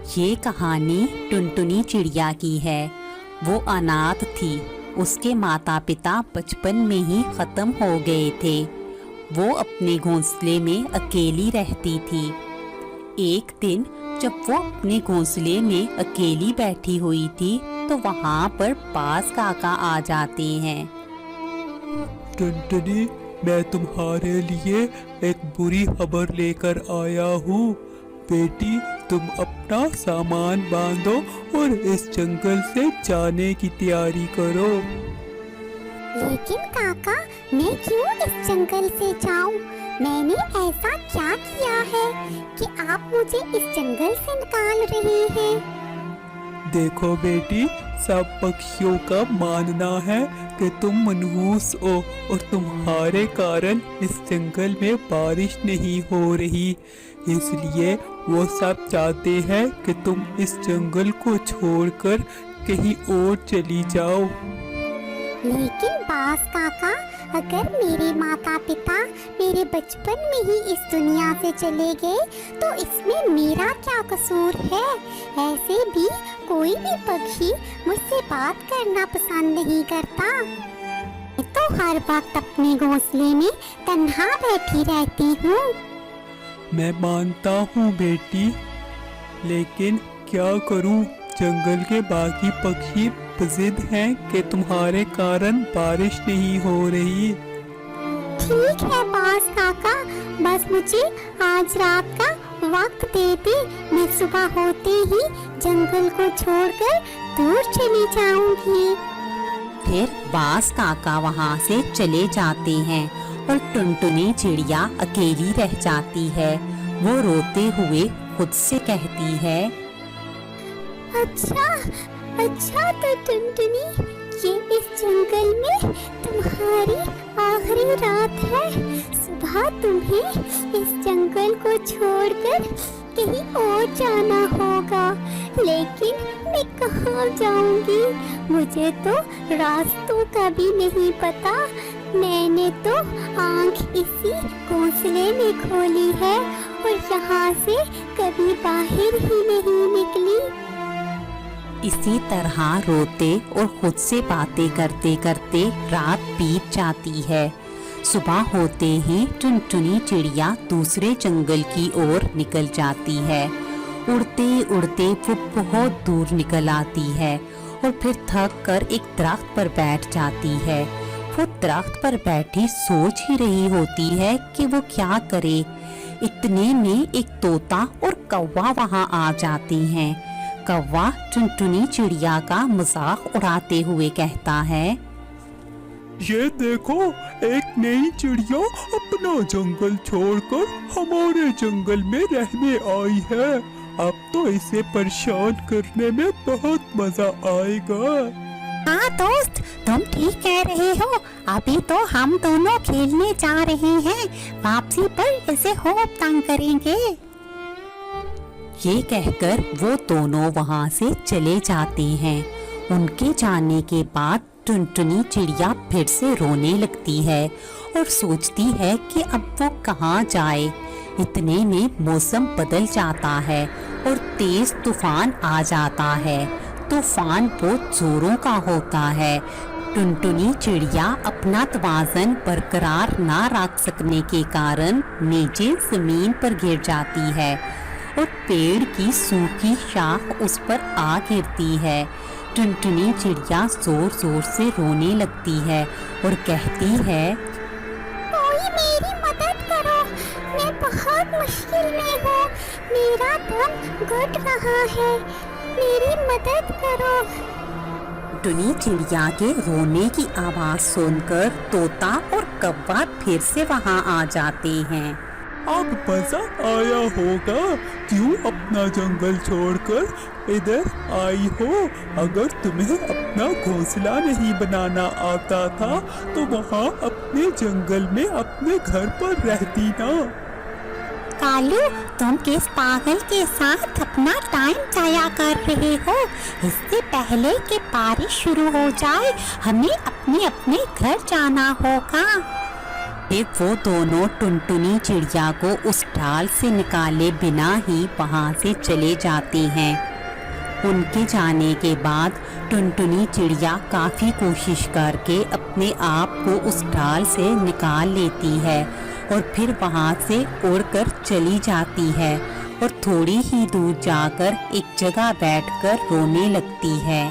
ये कहानी टुनटुनी चिड़िया की है। वो अनाथ थी। उसके माता पिता बचपन में ही खत्म हो गए थे। वो अपने घोंसले में अकेली रहती थी। एक दिन जब वो अपने घोंसले में अकेली बैठी हुई थी तो वहाँ पर बाज काका आ जाते हैं। टुनटुनी, मैं तुम्हारे लिए एक बुरी खबर लेकर आया हूँ। बेटी, तुम अपना सामान बांधो और इस जंगल से जाने की तैयारी करो। लेकिन काका, मैं क्यों इस जंगल से जाऊं? मैंने ऐसा क्या किया है कि आप मुझे इस जंगल से निकाल रहे हैं? देखो बेटी, सब पक्षियों का मानना है कि तुम मनहूस हो और तुम्हारे कारण इस जंगल में बारिश नहीं हो रही। इसलिए वो सब चाहते हैं कि तुम इस जंगल को छोड़कर कहीं और चली जाओ। लेकिन बाज काका, अगर मेरे माता पिता मेरे बचपन में ही इस दुनिया से चले गए तो इसमें मेरा क्या कसूर है? ऐसे भी कोई भी पक्षी मुझसे बात करना पसंद नहीं करता। मैं तो हर वक्त अपने घोंसले में तन्हा बैठी रहती हूँ। मैं मानता हूँ बेटी, लेकिन क्या करूँ? जंगल के बाकी पक्षी जिद हैं कि तुम्हारे कारण बारिश नहीं हो रही। ठीक है बाज काका, बस मुझे आज रात का वक्त दे दे। मैं सुबह होते ही जंगल को छोड़कर दूर चली जाऊंगी। फिर बाज काका वहाँ से चले जाते हैं और टुनटुनी चिड़िया अकेली रह जाती है। वो रोते हुए खुद से कहती है, अच्छा तो टुनटुनी, ये इस जंगल में तुम्हारी आखिरी रात है। सुबह तुम्हें इस जंगल को छोड़कर कहीं और जाना होगा। लेकिन मैं कहाँ जाऊंगी? मुझे तो रास्तों का भी नहीं पता। मैंने तो आँख इसी घोंसले में खोली है और यहाँ से कभी बाहर ही नहीं निकली। इसी तरह रोते और खुद से बातें करते करते रात बीत जाती है। सुबह होते ही टुनटुनी चिड़िया दूसरे जंगल की ओर निकल जाती है। उड़ते उड़ते वो बहुत दूर निकल आती है और फिर थक कर एक दरख्त पर बैठ जाती है। वो दरख्त पर बैठी सोच ही रही होती है कि वो क्या करे। इतने में एक तोता और कौवा वहाँ आ जाते हैं। कौवा टुनटुनी चिड़िया का मजाक उड़ाते हुए कहता है, ये देखो, एक नई चिड़िया अपना जंगल छोड़कर हमारे जंगल में रहने आई है। अब तो इसे परेशान करने में बहुत मजा आएगा। हाँ दोस्त, तुम ठीक कह रहे हो। अभी तो हम दोनों खेलने जा रहे हैं। वापसी पर इसे खूब तंग करेंगे। ये कहकर वो दोनों वहाँ से चले जाते हैं। उनके जाने के बाद टुनटुनी चिड़िया फिर से रोने लगती है और सोचती है कि अब वो कहाँ जाए। इतने में मौसम बदल जाता है और तेज तूफान आ जाता है। तूफान बहुत जोरों का होता है। टुनटुनी चिड़िया अपना तवाज़न बरकरार ना रख सकने के कारण नीचे जमीन पर गिर जाती है और पेड़ की सूखी शाख उस पर आ गिरती है। टुनटुनी चिड़िया जोर जोर से रोने लगती है और कहती है, कोई मेरी मदद करो, मैं बहुत मुश्किल में हूँ। मेरा दम घुट रहा है, मेरी मदद करो। टुनटुनी चिड़िया के रोने की आवाज सुनकर तोता और कौवा फिर से वहाँ आ जाते हैं। अब मजा आया होगा, क्यों अपना जंगल छोड़कर इधर आई हो? अगर तुम्हें अपना घोंसला नहीं बनाना आता था तो वहाँ अपने जंगल में अपने घर पर रहती ना। कालू, तुम किस पागल के साथ अपना टाइम जाया कर रहे हो? इससे पहले कि बारिश शुरू हो जाए हमें अपने अपने घर जाना होगा। फिर वो दोनों टुनटुनी चिड़िया को उस डाल से निकाले बिना ही वहाँ से चले जाते हैं। उनके जाने के बाद टुनटुनी चिड़िया काफ़ी कोशिश करके अपने आप को उस डाल से निकाल लेती है और फिर वहाँ से उड़कर चली जाती है और थोड़ी ही दूर जाकर एक जगह बैठकर रोने लगती है।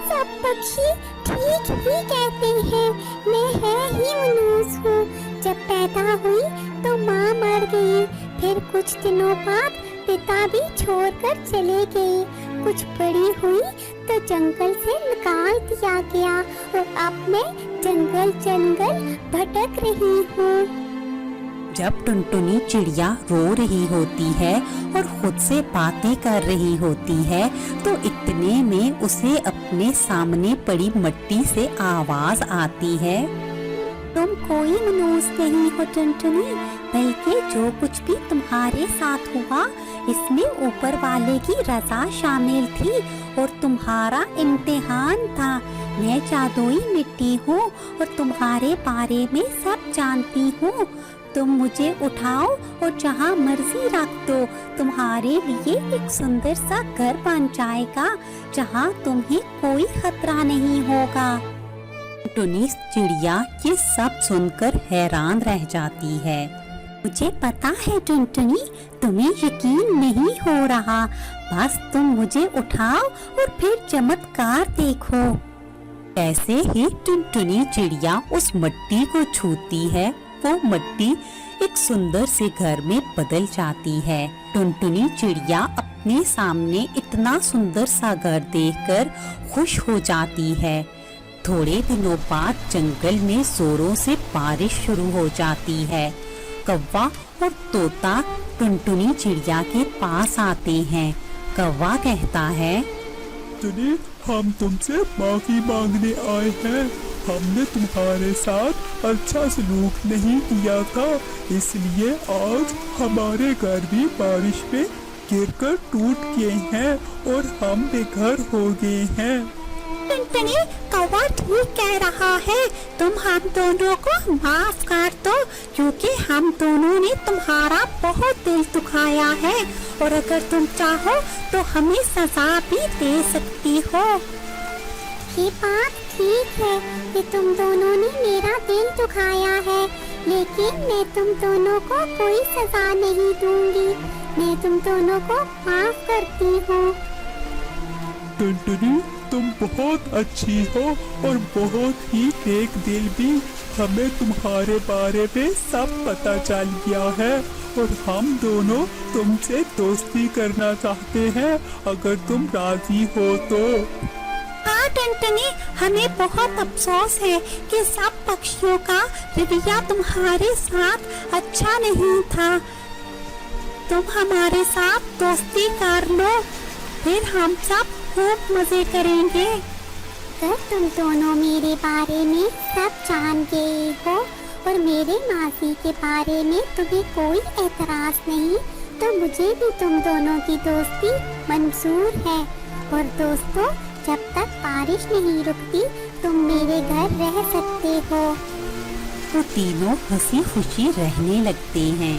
सब पक्षी ठीक ही कहते हैं, मैं है ही मनहूस हूँ। जब पैदा हुई तो माँ मर गई, फिर कुछ दिनों बाद पिता भी छोड़कर चले गए। कुछ बड़ी हुई तो जंगल से निकाल दिया गया और अब मैं जंगल जंगल भटक रही हूँ। जब टुनटुनी चिड़िया रो रही होती है और खुद से बातें कर रही होती है तो इतने में उसे अपने सामने पड़ी मिट्टी से आवाज आती है। तुम कोई मनहूस नहीं हो टुनटुनी, बल्कि जो कुछ भी तुम्हारे साथ हुआ इसमें ऊपर वाले की रजा शामिल थी और तुम्हारा इम्तिहान था। मैं जादुई मिट्टी हूँ और तुम्हारे बारे में सब जानती हूँ। तुम मुझे उठाओ और जहाँ मर्जी रख दो। तुम्हारे लिए एक सुंदर सा घर बन जाएगा जहाँ तुम्हें कोई खतरा नहीं होगा। टुनटुनी चिड़िया ये सब सुनकर हैरान रह जाती है। मुझे पता है टुनटुनी, तुम्हें यकीन नहीं हो रहा। बस तुम मुझे उठाओ और फिर चमत्कार देखो। ऐसे ही टुनटुनी चिड़िया उस मिट्टी को छूती है, वो मिट्टी एक सुंदर से घर में बदल जाती है। टुनटुनी चिड़िया अपने सामने इतना सुंदर सा घर देखकर खुश हो जाती है। थोड़े दिनों बाद जंगल में जोरों से बारिश शुरू हो जाती है। कौवा और तोता टुनटुनी चिड़िया के पास आते हैं। कौवा कहता है, टुनी, हम तुमसे माफी मांगने आए हैं। हमने तुम्हारे साथ अच्छा सलूक नहीं किया था, इसलिए आज हमारे घर भी बारिश में गिरकर टूट गए हैं और हम बेघर हो गए हैं। टुनटुनी, कौवा ठीक कह रहा है। तुम हम दोनों को माफ कर दो, क्योंकि हम दोनों ने तुम्हारा बहुत दिल दुखाया है और अगर तुम चाहो तो हमें सजा भी दे सकती हो। ये बात ठीक है कि तुम दोनों ने मेरा दिल दुखाया है, लेकिन मैं तुम दोनों को कोई सजा नहीं दूंगी। मैं तुम दोनों को माफ करती हूँ। टुनटुनी, तुम बहुत अच्छी हो और बहुत ही नेक दिल भी। हमें तुम्हारे बारे में सब पता चल गया है और हम दोनों तुमसे दोस्ती करना चाहते हैं, अगर तुम राजी हो तो। हाँ टुनटुनी, हमें बहुत अफसोस है कि सब पक्षियों का रवैया तुम्हारे साथ अच्छा नहीं था। तुम हमारे साथ दोस्ती कर लो, फिर हम सब खूब मजे करेंगे। अगर तुम दोनों मेरे बारे में सब जान गए हो और मेरे मासी के बारे में तुम्हें कोई एतराज नहीं, तो मुझे भी तुम दोनों की दोस्ती मंजूर है। और दोस्तों, जब तक बारिश नहीं रुकती तुम मेरे घर रह सकते हो। तो तीनों हंसी खुशी रहने लगते हैं।